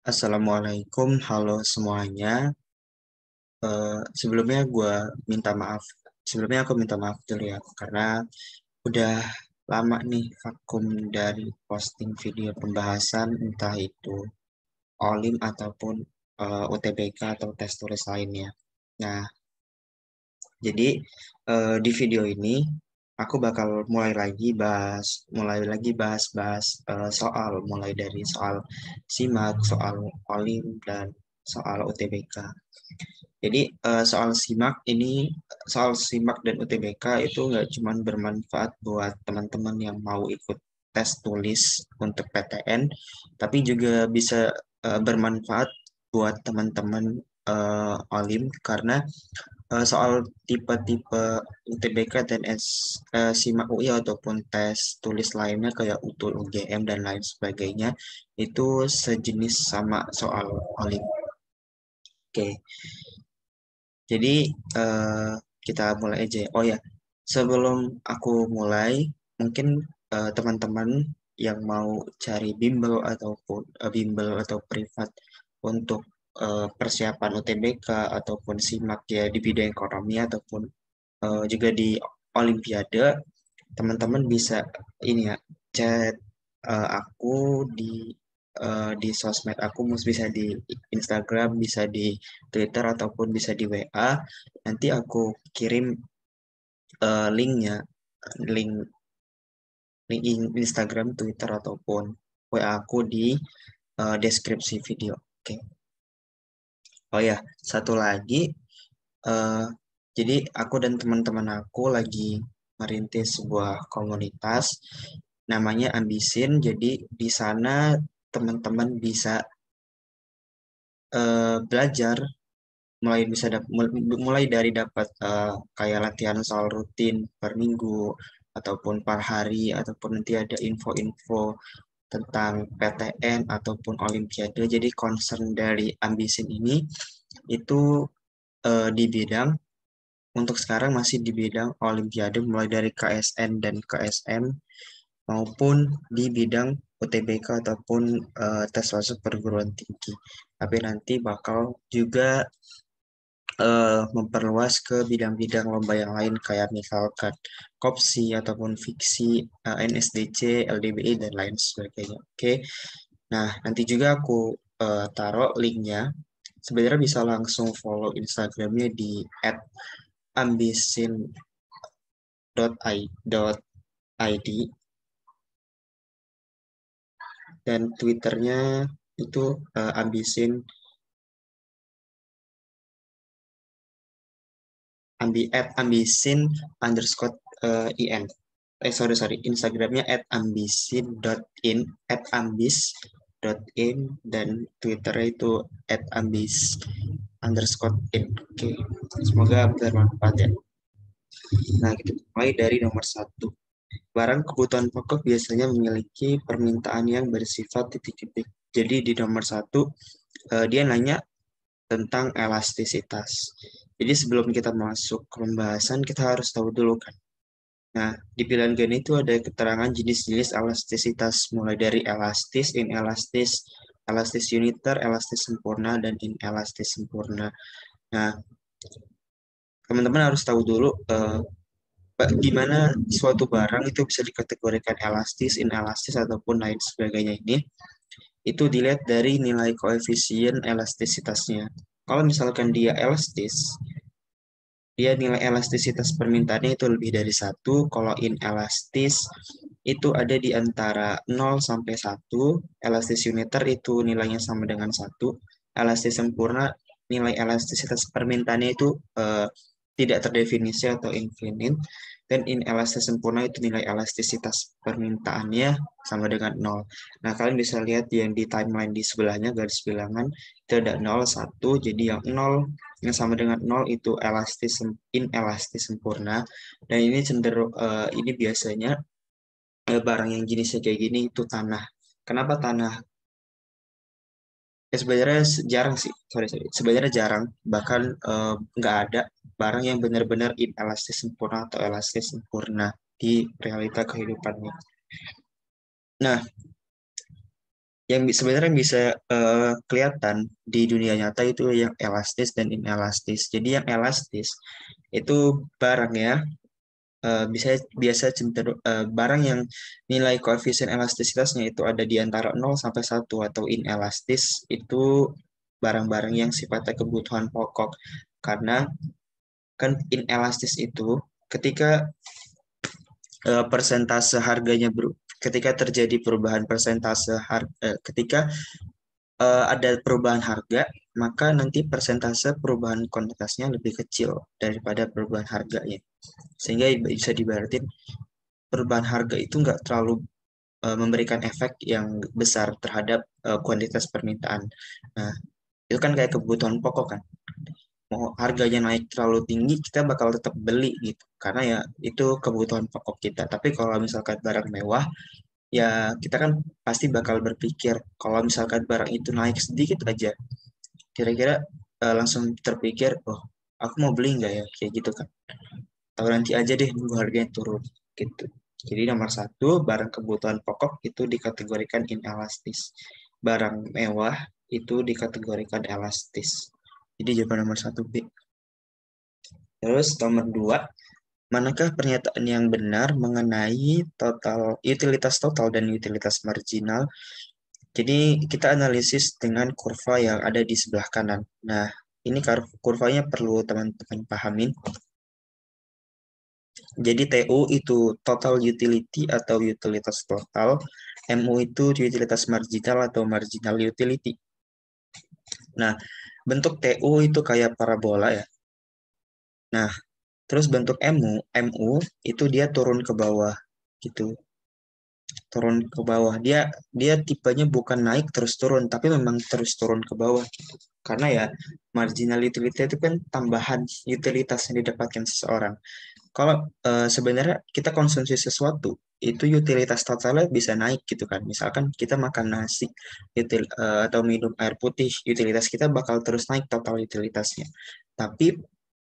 Assalamualaikum, halo semuanya. Sebelumnya aku minta maaf dulu ya, karena udah lama nih vakum dari posting video pembahasan entah itu OLIM ataupun UTBK atau tes tulis lainnya. Nah, jadi di video ini aku bakal mulai lagi bahas-bahas soal, mulai dari soal SIMAK, soal OLIM dan soal UTBK. Jadi soal SIMAK dan UTBK itu nggak cuma bermanfaat buat teman-teman yang mau ikut tes tulis untuk PTN, tapi juga bisa bermanfaat buat teman-teman OLIM karena soal tipe-tipe UTBK dan SIMAK UI ataupun tes tulis lainnya kayak UTUL, UGM dan lain sebagainya itu sejenis sama soal OLIM. Oke. Jadi eh, kita mulai aja ya. Oh ya, sebelum aku mulai, mungkin teman-teman yang mau cari bimbel atau privat untuk persiapan UTBK ataupun SIMAK ya di bidang ekonomi ataupun juga di Olimpiade, teman-teman bisa ini ya chat aku di sosmed aku, bisa di Instagram, bisa di Twitter ataupun bisa di WA. Nanti aku kirim linknya, link Instagram, Twitter ataupun WA aku di deskripsi video. Oke. Oh ya, satu lagi, eh, jadi aku dan teman-teman aku lagi merintis sebuah komunitas namanya Ambisin. Jadi di sana teman-teman bisa belajar, mulai dari dapat kayak latihan soal rutin per minggu ataupun per hari ataupun nanti ada info-info tentang PTN ataupun Olimpiade. Jadi concern dari Ambisin ini itu di bidang untuk sekarang masih di bidang Olimpiade, mulai dari KSN dan KSM maupun di bidang UTBK ataupun tes masuk perguruan tinggi. Tapi nanti bakal juga memperluas ke bidang-bidang lomba yang lain kayak misalkan kopsi ataupun fiksi, NSDC, LDBI dan lain sebagainya. Oke. Nah, nanti juga aku taruh linknya. Sebenarnya bisa langsung follow Instagramnya di @ambisin.id dan Twitternya itu ambisin ambisin underscore in. Sorry, Instagramnya @ambisin.in, @ambis.in, dan Twitternya itu @ambis_in. Oke, semoga bermanfaat ya. Nah, kita mulai dari nomor satu. Barang kebutuhan pokok biasanya memiliki permintaan yang bersifat titik-titik. Jadi di nomor satu, dia nanya tentang elastisitas. Jadi sebelum kita masuk ke pembahasan, kita harus tahu dulu kan. Nah, di pilihan gen itu ada keterangan jenis-jenis elastisitas, mulai dari elastis, inelastis, elastis uniter, elastis sempurna, dan inelastis sempurna. Nah, teman-teman harus tahu dulu gimana suatu barang itu bisa dikategorikan elastis, inelastis, ataupun lain sebagainya ini. Itu dilihat dari nilai koefisien elastisitasnya. Kalau misalkan dia elastis, dia nilai elastisitas permintaannya itu lebih dari satu. Kalau inelastis itu ada di antara 0 sampai 1. Elastis uniter itu nilainya sama dengan satu. Elastis sempurna, nilai elastisitas permintaannya itu tidak terdefinisi atau infinite. Dan inelastis sempurna itu nilai elastisitas permintaannya sama dengan nol. Nah, kalian bisa lihat yang di timeline di sebelahnya, garis bilangan, itu ada 0, 1. Jadi yang 0 yang sama dengan nol itu inelastis sempurna, dan ini cenderung ini biasanya barang yang jenisnya kayak gini itu tanah. Kenapa tanah? Ya sebenarnya jarang sih, sorry, sebenarnya jarang, bahkan nggak ada barang yang benar-benar inelastis sempurna atau elastis sempurna di realita kehidupannya. Nah, sebenarnya bisa kelihatan di dunia nyata itu yang elastis dan inelastis. Jadi yang elastis itu barang ya, bisa biasa cenderung barang yang nilai koefisien elastisitasnya itu ada di antara 0 sampai 1, atau inelastis itu barang-barang yang sifatnya kebutuhan pokok. Karena kan inelastis itu ketika persentase harganya ketika terjadi perubahan persentase harga, ketika ada perubahan harga, maka nanti persentase perubahan kuantitasnya lebih kecil daripada perubahan harganya. Sehingga bisa dibaratin perubahan harga itu nggak terlalu memberikan efek yang besar terhadap kuantitas permintaan. Nah, itu kan kayak kebutuhan pokok kan. Mau harganya naik terlalu tinggi, kita bakal tetap beli gitu. Karena ya itu kebutuhan pokok kita. Tapi kalau misalkan barang mewah, ya kita kan pasti bakal berpikir kalau misalkan barang itu naik sedikit aja, kira-kira langsung terpikir, oh aku mau beli nggak ya, kayak gitu kan. Tahu nanti aja deh nunggu harganya turun gitu. Jadi nomor satu, barang kebutuhan pokok itu dikategorikan inelastis. Barang mewah itu dikategorikan elastis. Jadi jawaban nomor satu B. Terus nomor dua, manakah pernyataan yang benar mengenai utilitas total dan utilitas marginal? Jadi kita analisis dengan kurva yang ada di sebelah kanan. Nah, ini kurvanya perlu teman-teman pahamin. Jadi TU itu total utility atau utilitas total, MU itu utilitas marginal atau marginal utility. Nah, bentuk TU itu kayak parabola ya. Nah, terus bentuk MU itu dia turun ke bawah gitu. Turun ke bawah. Dia dia tipenya bukan naik terus turun, tapi memang terus turun ke bawah gitu. Karena ya marginal utility itu kan tambahan utilitas yang didapatkan seseorang. Kalau sebenarnya kita konsumsi sesuatu, itu utilitas totalnya bisa naik gitu kan. Misalkan kita makan nasi atau minum air putih, utilitas kita bakal terus naik total utilitasnya. Tapi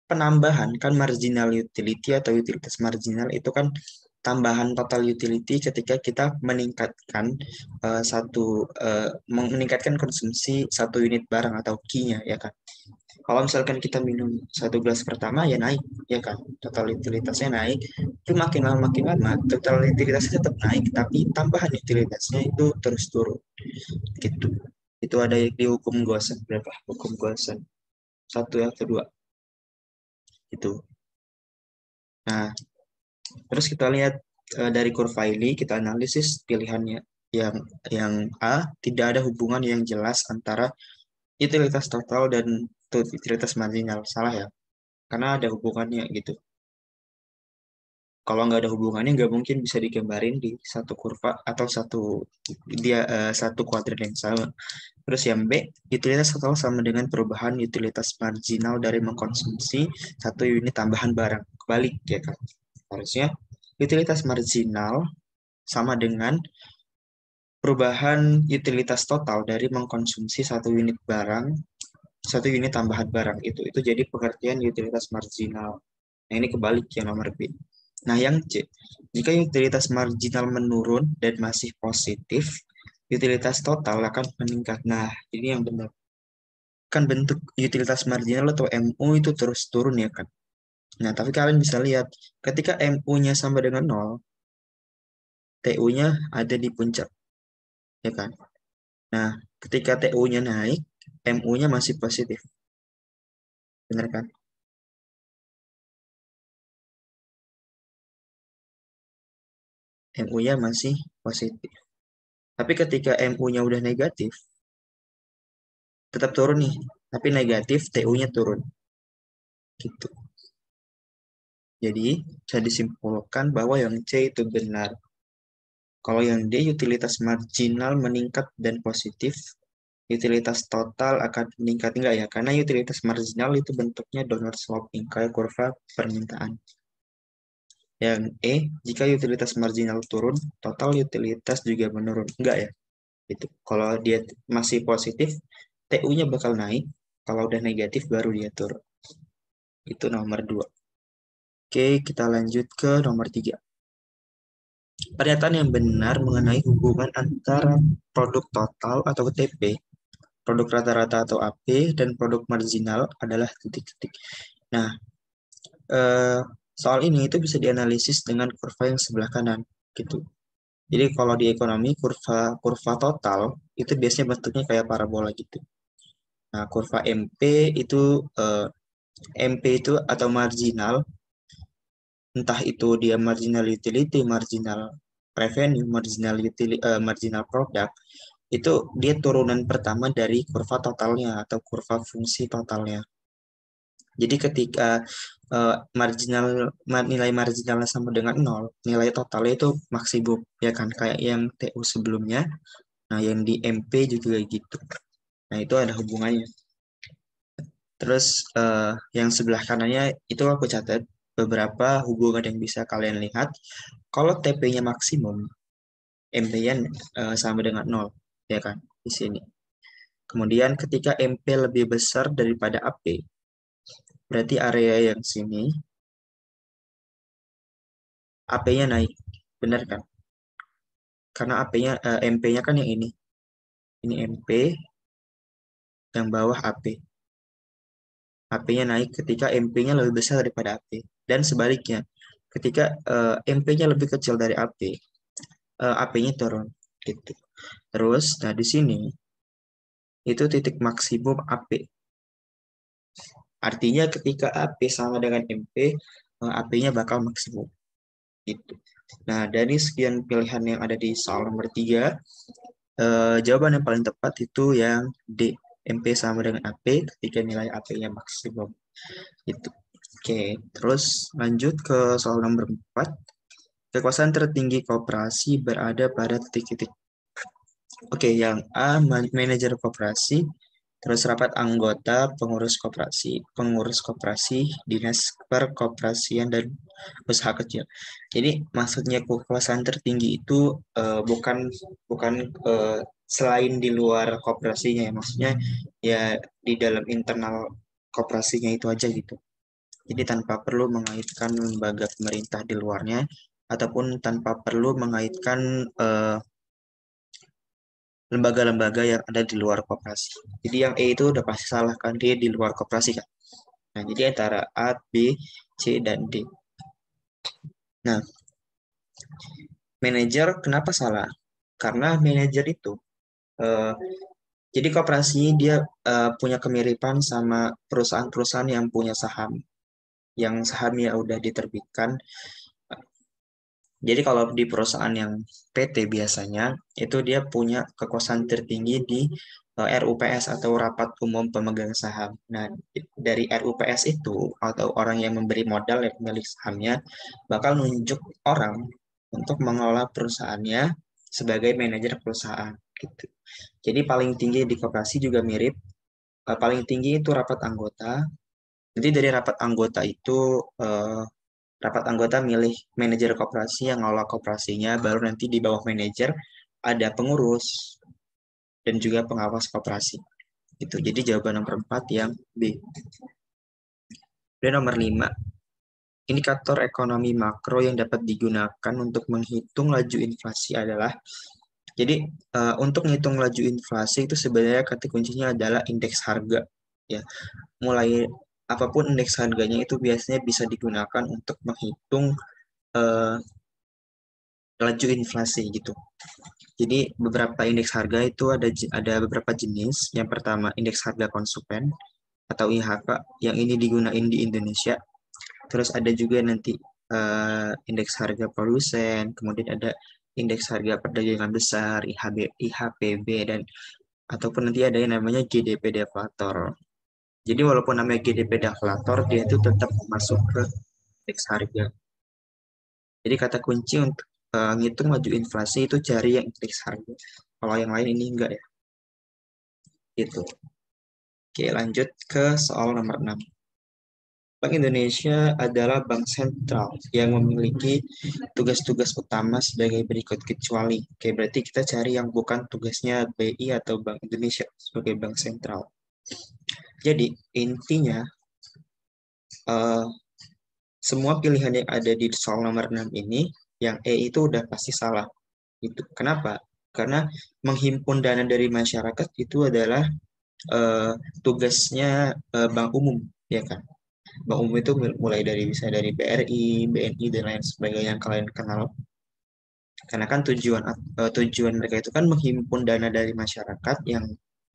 penambahan kan marginal utility atau utilitas marginal itu kan tambahan total utility ketika kita meningkatkan meningkatkan konsumsi satu unit barang atau Q-nya ya kan. Kalau misalkan kita minum satu gelas pertama ya naik, ya kan, total utilitasnya naik. Itu makin lama total utilitasnya tetap naik, tapi tambahan utilitasnya itu terus turun, gitu. Itu ada di hukum Gosen berapa? Hukum Gosen satu ya kedua itu. Nah, terus kita lihat dari kurva ini kita analisis pilihannya. Yang A, tidak ada hubungan yang jelas antara utilitas total dan utilitas marginal. Salah ya, karena ada hubungannya gitu. Kalau nggak ada hubungannya, nggak mungkin bisa digambarin di satu kurva atau satu kuadran yang sama. Terus yang B, utilitas total sama dengan perubahan utilitas marginal dari mengkonsumsi satu unit tambahan barang. Kebalik ya kan? Harusnya utilitas marginal sama dengan perubahan utilitas total dari mengkonsumsi satu unit barang, satu unit tambahan barang itu jadi pengertian utilitas marginal. Nah, ini kebalik yang nomor B. Nah, yang C, jika utilitas marginal menurun dan masih positif, utilitas total akan meningkat. Nah, ini yang benar. Kan bentuk utilitas marginal atau MU itu terus turun ya kan. Nah, tapi kalian bisa lihat, ketika MU-nya sama dengan 0, TU-nya ada di puncak, ya kan. Nah, ketika TU-nya naik, MU-nya masih positif. Benar kan? MU-nya masih positif. Tapi ketika MU-nya udah negatif, tetap turun nih. Tapi negatif, TU-nya turun. Gitu. Jadi, bisa disimpulkan bahwa yang C itu benar. Kalau yang D, utilitas marginal meningkat dan positif, utilitas total akan meningkat enggak ya? Karena utilitas marginal itu bentuknya downward sloping, kayak kurva permintaan. Yang E, jika utilitas marginal turun, total utilitas juga menurun. Enggak ya? Itu. Kalau dia masih positif, TU-nya bakal naik. Kalau udah negatif, baru dia turun. Itu nomor 2. Oke, kita lanjut ke nomor 3. Pernyataan yang benar mengenai hubungan antara produk total atau TP, produk rata-rata atau AP, dan produk marginal adalah titik-titik. Nah, eh, soal ini itu bisa dianalisis dengan kurva yang sebelah kanan, gitu. Jadi kalau di ekonomi kurva kurva total itu biasanya bentuknya kayak parabola gitu. Nah, kurva MP itu MP itu atau marginal, entah itu dia marginal utility, marginal revenue, marginal product, itu dia turunan pertama dari kurva totalnya atau kurva fungsi totalnya. Jadi ketika nilai marginalnya sama dengan nol, nilai totalnya itu maksimum, ya kan? Kayak yang TU sebelumnya. Nah, yang di MP juga gitu. Nah, itu ada hubungannya. Terus yang sebelah kanannya itu aku catat beberapa hubungan yang bisa kalian lihat. Kalau TP-nya maksimum, MP-nya sama dengan nol, ya kan? Di sini. Kemudian ketika MP lebih besar daripada AP, berarti area yang sini AP-nya naik. Benar kan? Karena AP-nya MP-nya kan yang ini. Ini MP, yang bawah AP. AP-nya naik ketika MP-nya lebih besar daripada AP. Dan sebaliknya, ketika MP-nya lebih kecil dari AP, AP-nya turun gitu. Terus, nah di sini itu titik maksimum AP. Artinya ketika AP sama dengan MP, AP-nya bakal maksimum gitu. Nah, dari sekian pilihan yang ada di soal nomor 3, jawaban yang paling tepat itu yang D. MP sama dengan AP ketika nilai AP-nya maksimum. Gitu. Oke, terus lanjut ke soal nomor 4. Kekuasaan tertinggi koperasi berada pada titik-titik. Oke, yang A, manajer koperasi, terus rapat anggota, pengurus koperasi, dinas perkoperasian, dan usaha kecil. Jadi maksudnya kekuasaan tertinggi itu bukan bukan selain di luar koperasinya ya, maksudnya ya di dalam internal koperasinya itu aja gitu. Jadi tanpa perlu mengaitkan lembaga pemerintah di luarnya, ataupun tanpa perlu mengaitkan lembaga-lembaga yang ada di luar koperasi. Jadi yang E itu udah pasti salah kan, dia di luar koperasi kan. Nah, jadi antara A, B, C, dan D. Nah, manajer kenapa salah? Karena manajer itu, eh, jadi koperasi dia punya kemiripan sama perusahaan-perusahaan yang punya saham, yang sahamnya udah diterbitkan. Jadi kalau di perusahaan yang PT biasanya itu dia punya kekuasaan tertinggi di RUPS atau Rapat Umum Pemegang Saham. Nah, dari RUPS itu atau orang yang memberi modal yang pemilik sahamnya bakal nunjuk orang untuk mengelola perusahaannya sebagai manajer perusahaan gitu. Jadi paling tinggi di koperasi juga mirip. Paling tinggi itu rapat anggota. Jadi dari rapat anggota itu eh, rapat anggota milih manajer koperasi yang ngelola koperasinya, baru nanti di bawah manajer ada pengurus dan juga pengawas koperasi. Gitu. Jadi jawaban nomor 4 yang B. Dan nomor 5, indikator ekonomi makro yang dapat digunakan untuk menghitung laju inflasi adalah, jadi untuk menghitung laju inflasi itu sebenarnya kata kuncinya adalah indeks harga. Ya, mulai apapun indeks harganya itu biasanya bisa digunakan untuk menghitung eh, laju inflasi gitu. Jadi beberapa indeks harga itu ada beberapa jenis. Yang pertama indeks harga konsumen atau IHK yang ini digunain di Indonesia. Terus ada juga nanti indeks harga produsen, kemudian ada indeks harga perdagangan besar, IHPB, dan ataupun nanti ada yang namanya GDP deflator. Jadi walaupun namanya GDP deflator, dia itu tetap masuk ke indeks harga. Jadi kata kunci untuk ngitung laju inflasi itu cari yang indeks harga. Kalau yang lain ini enggak ya. Gitu. Oke, lanjut ke soal nomor 6. Bank Indonesia adalah bank sentral yang memiliki tugas-tugas utama sebagai berikut kecuali. Oke, berarti kita cari yang bukan tugasnya BI atau Bank Indonesia sebagai bank sentral. Jadi, intinya eh, semua pilihan yang ada di soal nomor 6 ini yang E itu udah pasti salah. Itu kenapa? Karena menghimpun dana dari masyarakat itu adalah eh, tugasnya bank umum, ya kan? Bank umum itu mulai dari bisa dari BRI, BNI dan lain sebagainya yang kalian kenal. Karena kan tujuan mereka itu kan menghimpun dana dari masyarakat yang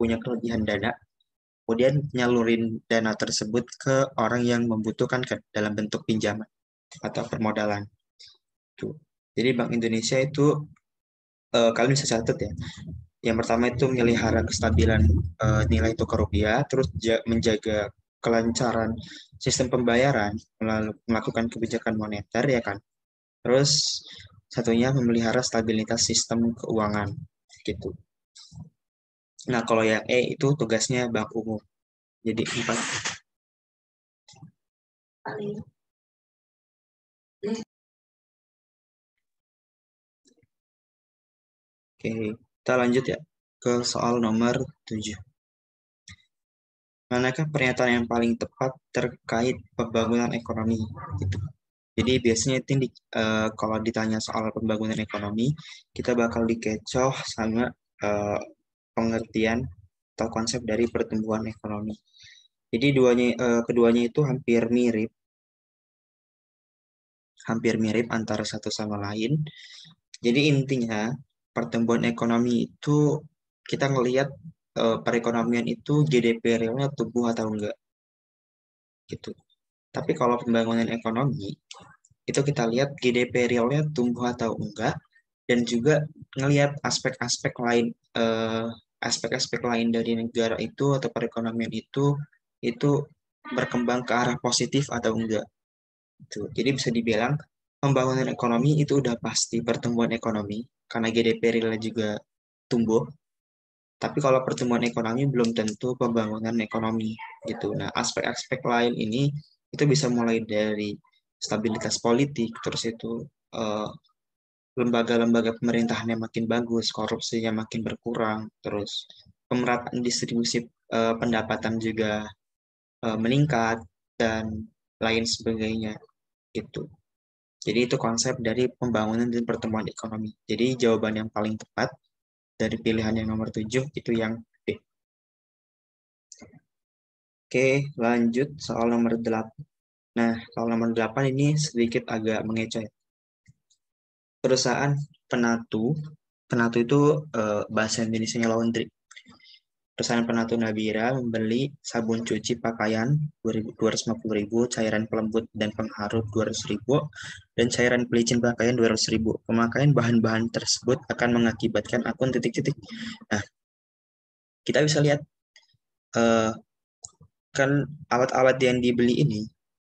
punya kelebihan dana, kemudian nyalurin dana tersebut ke orang yang membutuhkan kan dalam bentuk pinjaman atau permodalan. Tuh. Jadi Bank Indonesia itu kalian bisa catat ya. Yang pertama itu melihara kestabilan nilai tukar rupiah, terus menjaga kelancaran sistem pembayaran, melalui melakukan kebijakan moneter ya kan. Terus satunya memelihara stabilitas sistem keuangan gitu. Nah, kalau yang E itu tugasnya bank umum. Jadi empat. Oke, kita lanjut ya ke soal nomor 7. Manakah pernyataan yang paling tepat terkait pembangunan ekonomi? Gitu. Jadi biasanya itu kalau ditanya soal pembangunan ekonomi, kita bakal dikecoh sama eh, pengertian atau konsep dari pertumbuhan ekonomi. Jadi keduanya itu hampir mirip antara satu sama lain. Jadi intinya pertumbuhan ekonomi itu kita ngelihat perekonomian itu GDP realnya tumbuh atau enggak gitu. Tapi kalau pembangunan ekonomi itu kita lihat GDP realnya tumbuh atau enggak dan juga ngelihat eh, aspek-aspek lain dari negara itu atau perekonomian itu berkembang ke arah positif atau enggak. Gitu. Jadi bisa dibilang pembangunan ekonomi itu udah pasti pertumbuhan ekonomi karena GDP realnya juga tumbuh. Tapi kalau pertumbuhan ekonomi belum tentu pembangunan ekonomi gitu. Nah, aspek-aspek lain ini itu bisa mulai dari stabilitas politik, terus itu eh, lembaga-lembaga pemerintahannya makin bagus, korupsinya makin berkurang, terus pemerataan distribusi pendapatan juga meningkat dan lain sebagainya gitu. Jadi itu konsep dari pembangunan dan pertumbuhan ekonomi. Jadi jawaban yang paling tepat dari pilihan yang nomor 7 itu yang B. Oke, lanjut soal nomor 8. Nah, soal nomor 8 ini sedikit agak mengecoh ya. Perusahaan Penatu, Penatu itu bahasa Indonesia laundry. Perusahaan Penatu Nabira membeli sabun cuci pakaian 250.000, cairan pelembut dan pengharum 200.000, dan cairan pelicin pakaian 200.000. Pemakaian bahan-bahan tersebut akan mengakibatkan akun titik-titik. Nah, kita bisa lihat eh, kan alat-alat yang dibeli ini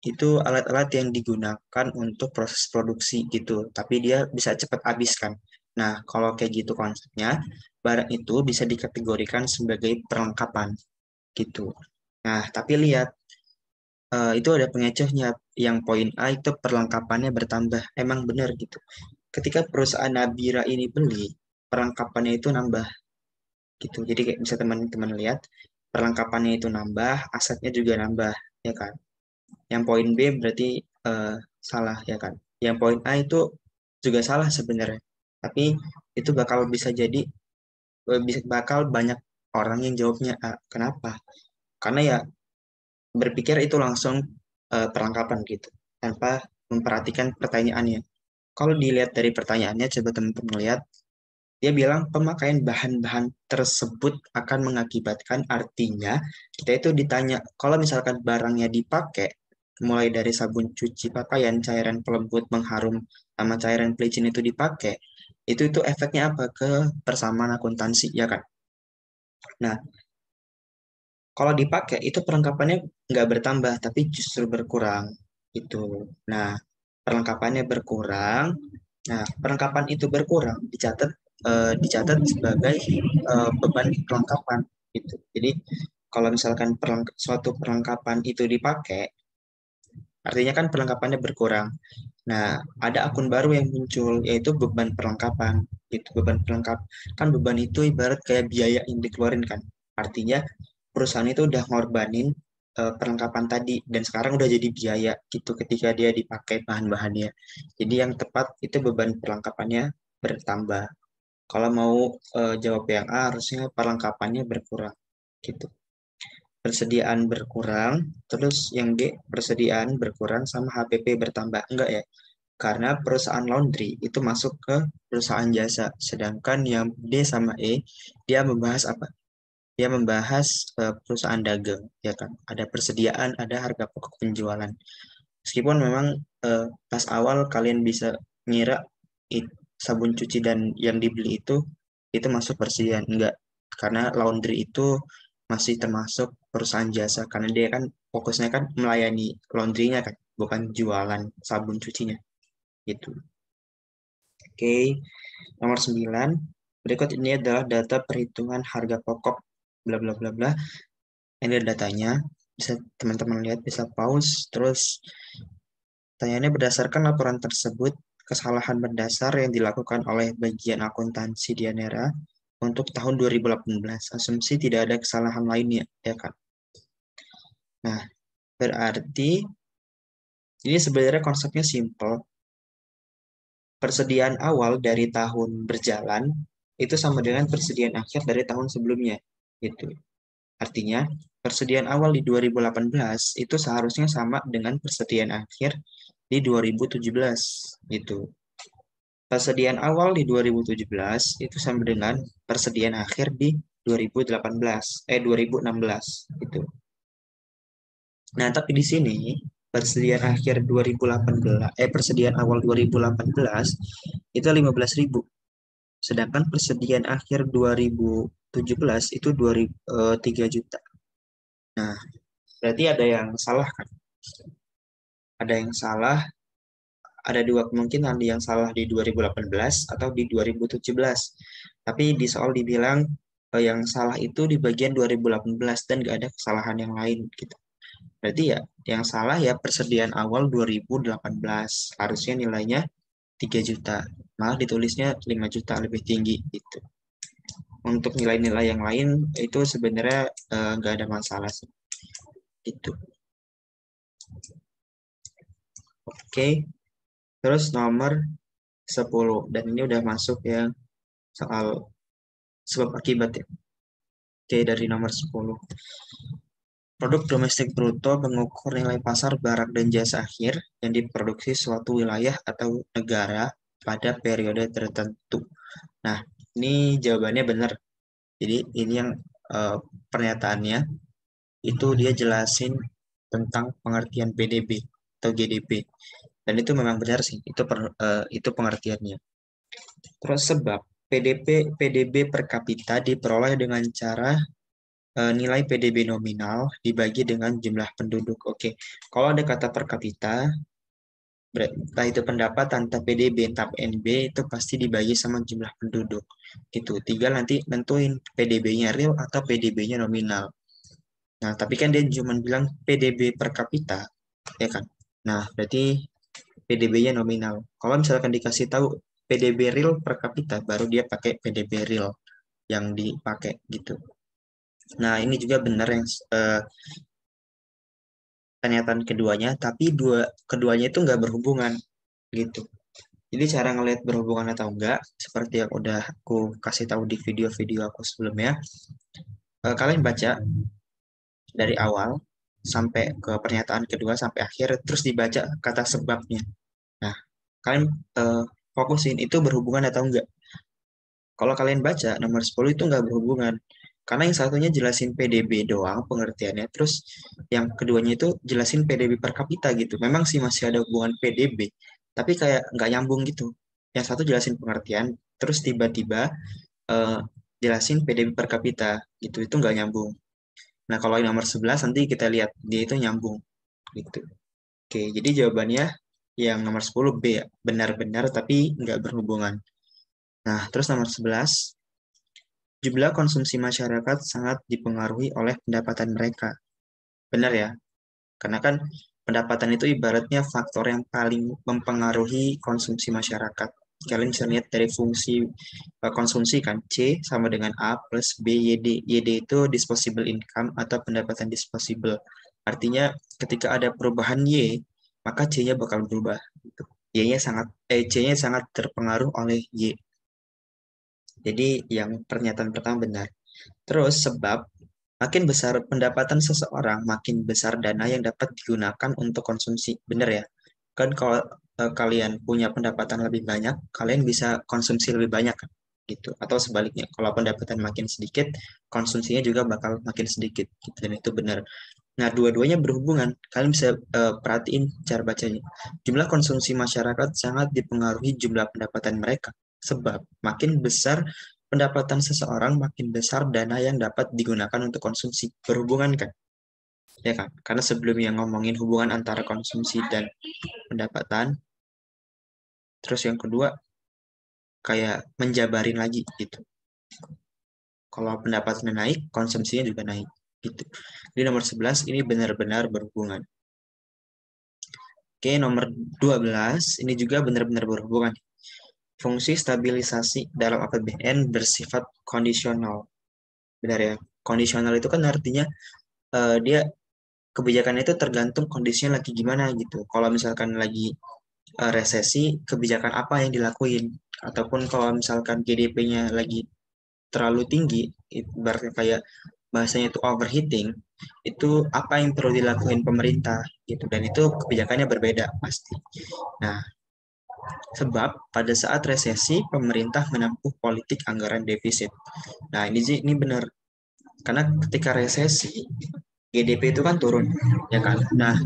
itu alat-alat yang digunakan untuk proses produksi gitu, tapi dia bisa cepat habis kan. Nah, kalau kayak gitu konsepnya, barang itu bisa dikategorikan sebagai perlengkapan gitu. Nah, tapi lihat itu ada pengecohnya yang poin A itu perlengkapannya bertambah. Emang benar gitu. Ketika perusahaan Nabira ini beli, perlengkapannya itu nambah gitu. Jadi kayak bisa teman-teman lihat perlengkapannya itu nambah, asetnya juga nambah, ya kan? Yang poin B berarti eh, salah, ya kan? Yang poin A itu juga salah sebenarnya. Tapi itu bakal banyak orang yang jawabnya A. Kenapa? Karena ya berpikir itu langsung perlengkapan gitu, tanpa memperhatikan pertanyaannya. Kalau dilihat dari pertanyaannya, coba teman-teman lihat, dia bilang pemakaian bahan-bahan tersebut akan mengakibatkan, artinya kita itu ditanya, kalau misalkan barangnya dipakai, mulai dari sabun cuci pakaian, cairan pelembut, pengharum, sama cairan pelicin itu dipakai, itu efeknya apa ke persamaan akuntansi, ya kan? Nah, kalau dipakai itu perlengkapannya nggak bertambah, tapi justru berkurang. Itu. Nah, perlengkapannya berkurang. Nah, perlengkapan itu berkurang dicatat sebagai beban perlengkapan. Gitu. Jadi, kalau misalkan suatu perlengkapan itu dipakai, artinya kan perlengkapannya berkurang. Nah, ada akun baru yang muncul, yaitu beban perlengkapan. Itu beban pelengkap. Kan beban itu ibarat kayak biaya yang dikeluarin kan. Artinya perusahaan itu udah ngorbanin perlengkapan tadi dan sekarang udah jadi biaya gitu ketika dia dipakai bahan-bahannya. Jadi yang tepat itu beban perlengkapannya bertambah. Kalau mau jawab yang A harusnya perlengkapannya berkurang gitu. Persediaan berkurang, terus yang B persediaan berkurang sama HPP bertambah. Enggak ya? Karena perusahaan laundry itu masuk ke perusahaan jasa. Sedangkan yang D sama E dia membahas apa? Dia membahas perusahaan dagang, ya kan? Ada persediaan, ada harga pokok penjualan. Meskipun memang pas awal kalian bisa ngira sabun cuci dan yang dibeli itu masuk persediaan, enggak. Karena laundry itu masih termasuk perusahaan jasa, karena dia kan fokusnya kan melayani laundrynya kan, bukan jualan sabun cucinya, gitu. Oke, nomor 9. Berikut ini adalah data perhitungan harga pokok bla bla bla bla. Ini ada datanya, bisa teman-teman lihat, bisa pause. Terus pertanyaannya berdasarkan laporan tersebut, kesalahan mendasar yang dilakukan oleh bagian akuntansi Dianera untuk tahun 2018. Asumsi tidak ada kesalahan lainnya, ya kan? Nah, berarti ini sebenarnya konsepnya simple. Persediaan awal dari tahun berjalan itu sama dengan persediaan akhir dari tahun sebelumnya, gitu. Artinya, persediaan awal di 2018 itu seharusnya sama dengan persediaan akhir di 2017, gitu. Persediaan awal di 2017 itu sama dengan persediaan akhir di 2016, gitu. Nah, tapi di sini persediaan akhir 2018, persediaan awal 2018 itu 15.000. Sedangkan persediaan akhir 2017 itu 3 juta. Nah, berarti ada yang salah kan? Ada yang salah, ada dua kemungkinan, yang salah di 2018 atau di 2017. Tapi di soal dibilang yang salah itu di bagian 2018 dan gak ada kesalahan yang lain gitu. Berarti ya yang salah ya persediaan awal 2018. Harusnya nilainya 3 juta. Malah ditulisnya 5 juta lebih tinggi gitu. Untuk nilai-nilai yang lain itu sebenarnya nggak ada masalah sih. Gitu. Oke. Terus nomor 10 dan ini udah masuk ya soal sebab akibat ya. Oke, dari nomor 10. Produk domestik bruto mengukur nilai pasar barang dan jasa akhir yang diproduksi suatu wilayah atau negara pada periode tertentu. Nah, ini jawabannya benar. Jadi ini yang pernyataannya itu dia jelasin tentang pengertian PDB atau GDP. Dan itu memang benar sih, itu pengertiannya. Terus sebab PDB per kapita diperoleh dengan cara nilai PDB nominal dibagi dengan jumlah penduduk. Oke, kalau ada kata per kapita, entah itu pendapatan, entah PDB, entah PNB, itu pasti dibagi sama jumlah penduduk. Gitu. Tinggal nanti nentuin PDB-nya real atau PDB-nya nominal. Nah, tapi kan dia cuma bilang PDB per kapita, ya kan? Nah, berarti PDB-nya nominal. Kalau misalkan dikasih tahu PDB real per kapita, baru dia pakai PDB real yang dipakai gitu. Nah, ini juga benar yang pernyataan keduanya, tapi keduanya itu nggak berhubungan gitu. Jadi cara ngelihat berhubungan atau enggak, seperti yang udah aku kasih tahu di video-video aku sebelumnya, kalian baca dari awal sampai ke pernyataan kedua sampai akhir, terus dibaca kata sebabnya. Nah, kalian fokusin itu berhubungan atau enggak. Kalau kalian baca nomor 10 itu enggak berhubungan. Karena yang satunya jelasin PDB doang pengertiannya, terus yang keduanya itu jelasin PDB per kapita gitu. Memang sih masih ada hubungan PDB, tapi kayak nggak nyambung gitu. Yang satu jelasin pengertian, terus tiba-tiba eh, jelasin PDB per kapita gitu. Itu nggak nyambung. Nah, kalau yang nomor 11 nanti kita lihat dia itu nyambung gitu. Oke, jadi jawabannya yang nomor 10 B ya, benar-benar tapi nggak berhubungan. Nah, terus nomor 11, jumlah konsumsi masyarakat sangat dipengaruhi oleh pendapatan mereka. Benar ya? Karena kan pendapatan itu ibaratnya faktor yang paling mempengaruhi konsumsi masyarakat. Kalian bisa lihat dari fungsi konsumsi kan, C sama dengan A plus B YD. YD itu disposable income atau pendapatan disposable. Artinya ketika ada perubahan Y, maka C-nya bakal berubah. Gitu. C-nya sangat terpengaruh oleh Y. Jadi yang pernyataan pertama benar. Terus sebab makin besar pendapatan seseorang, makin besar dana yang dapat digunakan untuk konsumsi. Benar ya? Kan kalau kalian punya pendapatan lebih banyak, kalian bisa konsumsi lebih banyak kan? Gitu. Atau sebaliknya, kalau pendapatan makin sedikit, konsumsinya juga bakal makin sedikit. Gitu. Dan itu benar. Nah, dua-duanya berhubungan. Kalian bisa perhatiin cara bacanya. Jumlah konsumsi masyarakat sangat dipengaruhi jumlah pendapatan mereka. Sebab makin besar pendapatan seseorang, makin besar dana yang dapat digunakan untuk konsumsi. Berhubungan kan? Ya kan? Karena sebelumnya ngomongin hubungan antara konsumsi dan pendapatan, terus yang kedua kayak menjabarin lagi gitu. Kalau pendapatannya naik, konsumsinya juga naik gitu. Di nomor 11 ini benar-benar berhubungan. Oke, nomor 12 ini juga benar-benar berhubungan. Fungsi stabilisasi dalam APBN bersifat kondisional. Benar ya? Kondisional itu kan artinya dia kebijakan itu tergantung kondisinya lagi gimana gitu. Kalau misalkan lagi resesi, kebijakan apa yang dilakuin? Ataupun kalau misalkan GDP-nya lagi terlalu tinggi, ibaratnya kayak bahasanya itu overheating, itu apa yang perlu dilakuin pemerintah gitu. Dan itu kebijakannya berbeda pasti. Nah, sebab pada saat resesi pemerintah menempuh politik anggaran defisit. Nah, ini benar. Karena ketika resesi GDP itu kan turun, ya kan? Nah,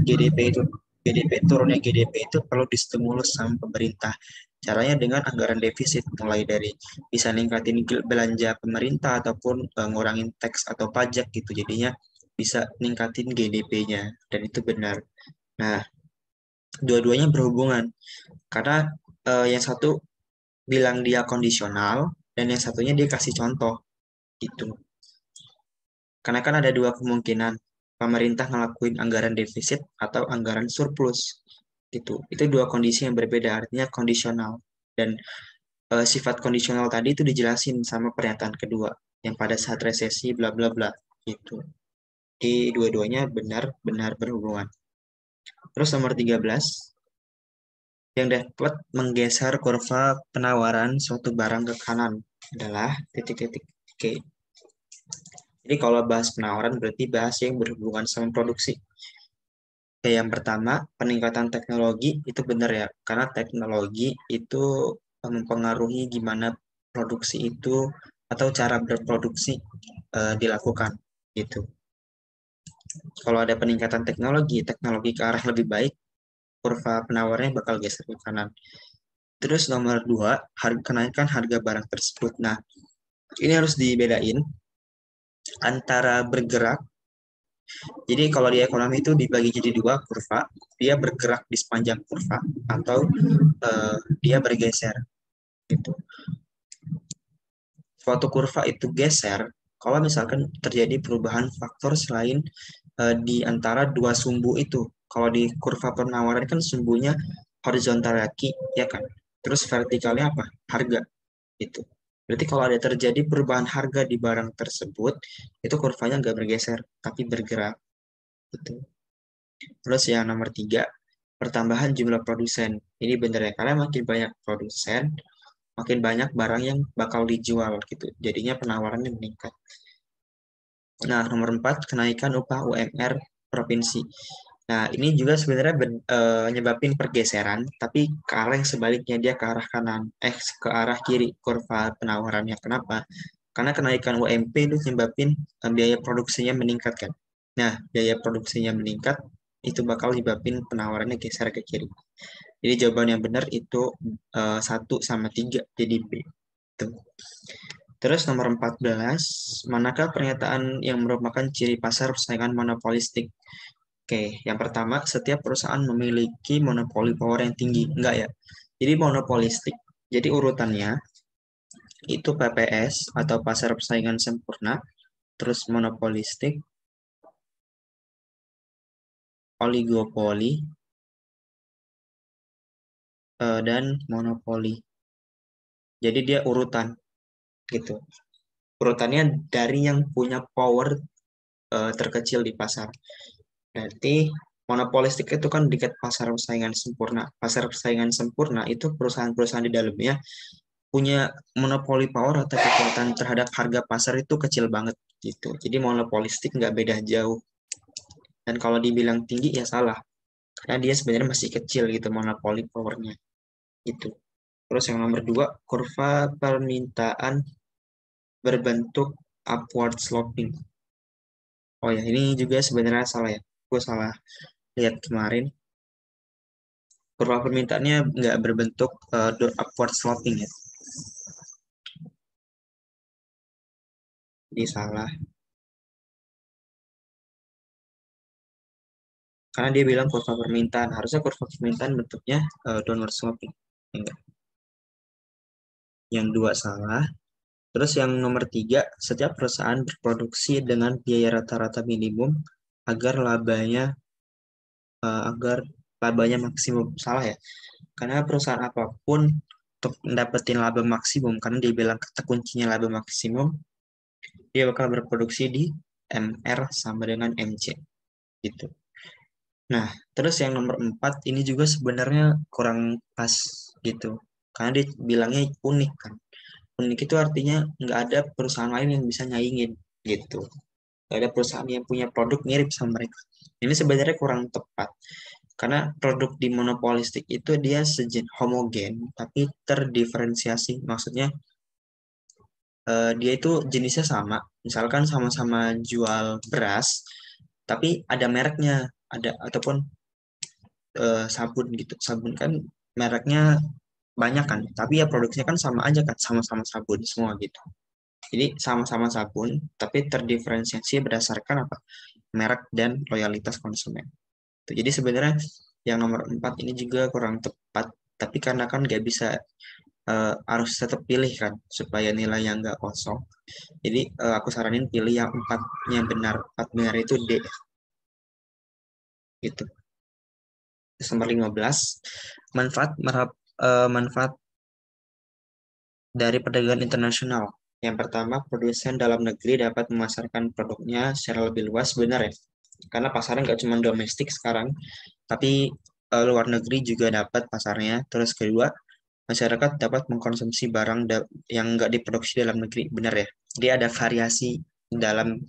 turunnya GDP itu perlu distimulus sama pemerintah. Caranya dengan anggaran defisit, mulai dari bisa ningkatin belanja pemerintah ataupun ngurangin teks atau pajak gitu. Jadinya bisa ningkatin GDP-nya, dan itu benar. Nah, dua-duanya berhubungan karena yang satu bilang dia kondisional dan yang satunya dia kasih contoh gitu. Karena kan ada dua kemungkinan, pemerintah ngelakuin anggaran defisit atau anggaran surplus gitu. Itu dua kondisi yang berbeda, artinya kondisional. Dan sifat kondisional tadi itu dijelasin sama pernyataan kedua, yang pada saat resesi bla bla bla gitu. Di dua-duanya benar-benar berhubungan. Terus nomor 13, yang dapat menggeser kurva penawaran suatu barang ke kanan adalah titik-titik. Oke. Jadi kalau bahas penawaran berarti bahas yang berhubungan sama produksi. Oke, yang pertama, peningkatan teknologi itu benar ya, karena teknologi itu mempengaruhi gimana produksi itu atau cara berproduksi dilakukan gitu. Kalau ada peningkatan teknologi, teknologi ke arah lebih baik, kurva penawarannya bakal geser ke kanan. Terus nomor dua, kenaikan harga barang tersebut. Nah, ini harus dibedain antara bergerak. Jadi kalau di ekonomi itu dibagi jadi dua kurva, dia bergerak di sepanjang kurva atau dia bergeser gitu. Suatu kurva itu geser kalau misalkan terjadi perubahan faktor selain di antara dua sumbu itu. Kalau di kurva penawaran kan sumbunya horizontal lagi, ya kan? Terus vertikalnya apa? Harga itu. Berarti kalau ada terjadi perubahan harga di barang tersebut, itu kurvanya nggak bergeser, tapi bergerak. Gitu. Terus yang nomor tiga, pertambahan jumlah produsen. Ini benar ya, karena makin banyak produsen, makin banyak barang yang bakal dijual gitu. Jadinya penawarannya meningkat. Nah, nomor empat, kenaikan upah UMR provinsi. Nah, ini juga sebenarnya nyebabin pergeseran, tapi ke arah yang sebaliknya dia ke arah kanan, ke arah kiri kurva penawarannya. Kenapa? Karena kenaikan UMP itu nyebabin biaya produksinya meningkat kan. Nah, biaya produksinya meningkat, itu bakal nyebabin penawarannya geser ke kiri. Jadi jawaban yang benar itu 1 sama 3 jadi B. Tuh. Terus nomor 14, manakah pernyataan yang merupakan ciri pasar persaingan monopolistik? Oke, yang pertama, setiap perusahaan memiliki monopoli power yang tinggi. Enggak ya? Jadi monopolistik. Jadi urutannya itu PPS atau pasar persaingan sempurna, terus monopolistik, oligopoli, dan monopoli. Jadi dia urutan gitu. Urutannya dari yang punya power terkecil di pasar. Berarti monopolistik itu kan dekat pasar persaingan sempurna. Pasar persaingan sempurna itu perusahaan-perusahaan di dalamnya punya monopoli power atau kekuatan terhadap harga pasar itu kecil banget gitu. Jadi monopolistik nggak beda jauh. Dan kalau dibilang tinggi ya salah, karena dia sebenarnya masih kecil gitu monopoli powernya gitu. Terus yang nomor dua, kurva permintaan berbentuk upward sloping. Oh ya, ini juga sebenarnya salah ya. Gue salah lihat kemarin. Kurva permintaannya nggak berbentuk upward sloping ya. Jadi salah. Karena dia bilang kurva permintaan. Harusnya kurva permintaan bentuknya downward sloping. Enggak. Yang dua salah. Terus yang nomor tiga, setiap perusahaan berproduksi dengan biaya rata-rata minimum agar labanya agar labanya maksimum. Salah ya. Karena perusahaan apapun untuk mendapatkan laba maksimum, karena dia bilang kata kuncinya laba maksimum, dia bakal berproduksi di MR sama dengan MC gitu. Nah, terus yang nomor empat ini juga sebenarnya kurang pas gitu. Karena dia bilangnya unik kan. Unik itu artinya nggak ada perusahaan lain yang bisa nyaingin gitu. Nggak ada perusahaan yang punya produk mirip sama mereka. Ini sebenarnya kurang tepat. Karena produk di monopolistik itu dia homogen, tapi terdiferensiasi. Maksudnya dia itu jenisnya sama. Misalkan sama-sama jual beras, tapi ada mereknya, ada ataupun sabun gitu. Sabun kan mereknya banyak kan, tapi ya produksinya kan sama aja kan, sama-sama sabun semua gitu. Jadi sama-sama sabun, tapi terdiferensiasi berdasarkan apa? Merek dan loyalitas konsumen. Jadi sebenarnya yang nomor empat ini juga kurang tepat, tapi karena kan nggak bisa harus tetap pilih kan supaya nilainya nggak kosong. Jadi aku saranin pilih yang empatnya benar, empat benar itu D gitu. Terus nomor 15, manfaat dari perdagangan internasional. Yang pertama, produsen dalam negeri dapat memasarkan produknya secara lebih luas, benar ya? Karena pasarnya nggak cuma domestik sekarang, tapi luar negeri juga dapat pasarnya. Terus kedua, masyarakat dapat mengkonsumsi barang yang nggak diproduksi dalam negeri, benar ya? Dia ada variasi dalam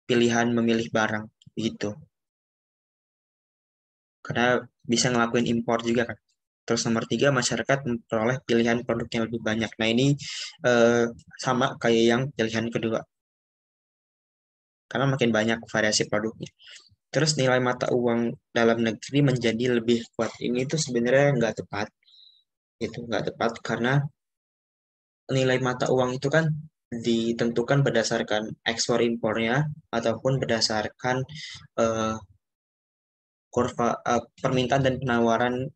pilihan memilih barang, gitu. Karena bisa ngelakuin impor juga kan. Terus nomor tiga, masyarakat memperoleh pilihan produk yang lebih banyak. Nah ini eh, sama kayak yang pilihan kedua, karena makin banyak variasi produknya. Terus nilai mata uang dalam negeri menjadi lebih kuat. Ini tuh sebenarnya nggak tepat, itu nggak tepat karena nilai mata uang itu kan ditentukan berdasarkan ekspor impornya ataupun berdasarkan eh, permintaan dan penawaran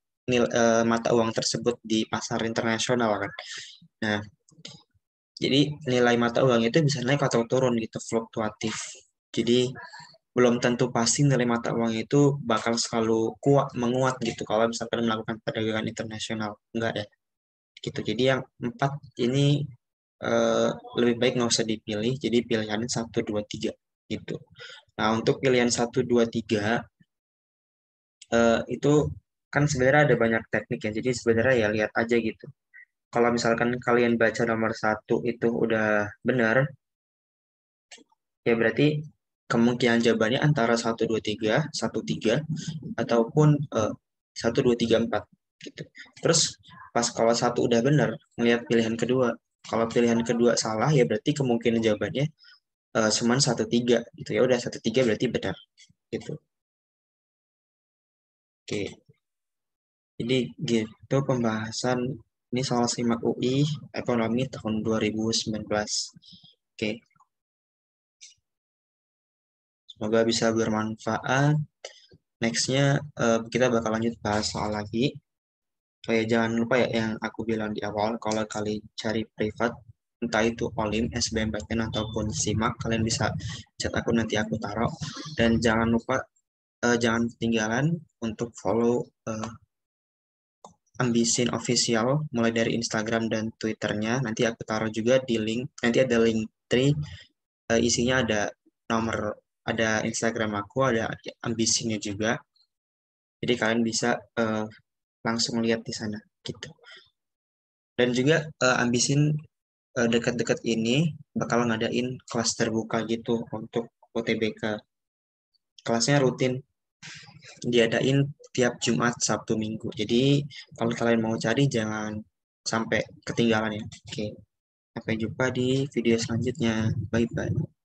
mata uang tersebut di pasar internasional kan. Nah, jadi nilai mata uang itu bisa naik atau turun gitu, fluktuatif. Jadi belum tentu pasti nilai mata uang itu bakal selalu menguat gitu kalau misalkan melakukan perdagangan internasional. Enggak ada gitu. Jadi yang empat ini eh, lebih baik nggak usah dipilih. Jadi pilihannya satu, dua, tiga gitu. Nah, untuk pilihan satu, dua, tiga itu kan sebenarnya ada banyak teknik ya. Jadi sebenarnya ya lihat aja gitu. Kalau misalkan kalian baca nomor satu itu udah benar, ya berarti kemungkinan jawabannya antara satu 2 3 1 3 ataupun 1 2 3 4 gitu. Terus pas kalau satu udah benar, melihat pilihan kedua. Kalau pilihan kedua salah ya berarti kemungkinan jawabannya cuman 1 3 gitu. Ya udah 1 3 berarti benar gitu. Oke. Jadi gitu pembahasan ini soal SIMAK UI Ekonomi tahun 2019. Oke, semoga bisa bermanfaat. Nextnya kita bakal lanjut bahas soal lagi. Oh ya, jangan lupa ya yang aku bilang di awal, kalau kalian cari privat, entah itu Olim, SBMPTN, ataupun SIMAK, kalian bisa chat aku nanti aku taruh. Dan jangan lupa, jangan ketinggalan untuk follow Ambisin Official, mulai dari Instagram dan Twitternya. Nanti aku taruh juga di link, nanti ada link tree, isinya ada nomor ada Instagram aku, ada ambisinya juga. Jadi kalian bisa langsung lihat di sana gitu. Dan juga ambisin dekat-dekat ini bakal ngadain kelas terbuka gitu untuk UTBK. Kelasnya rutin diadain tiap Jumat, Sabtu, Minggu. Jadi kalau kalian mau cari jangan sampai ketinggalan ya. Oke, sampai jumpa di video selanjutnya. Bye bye.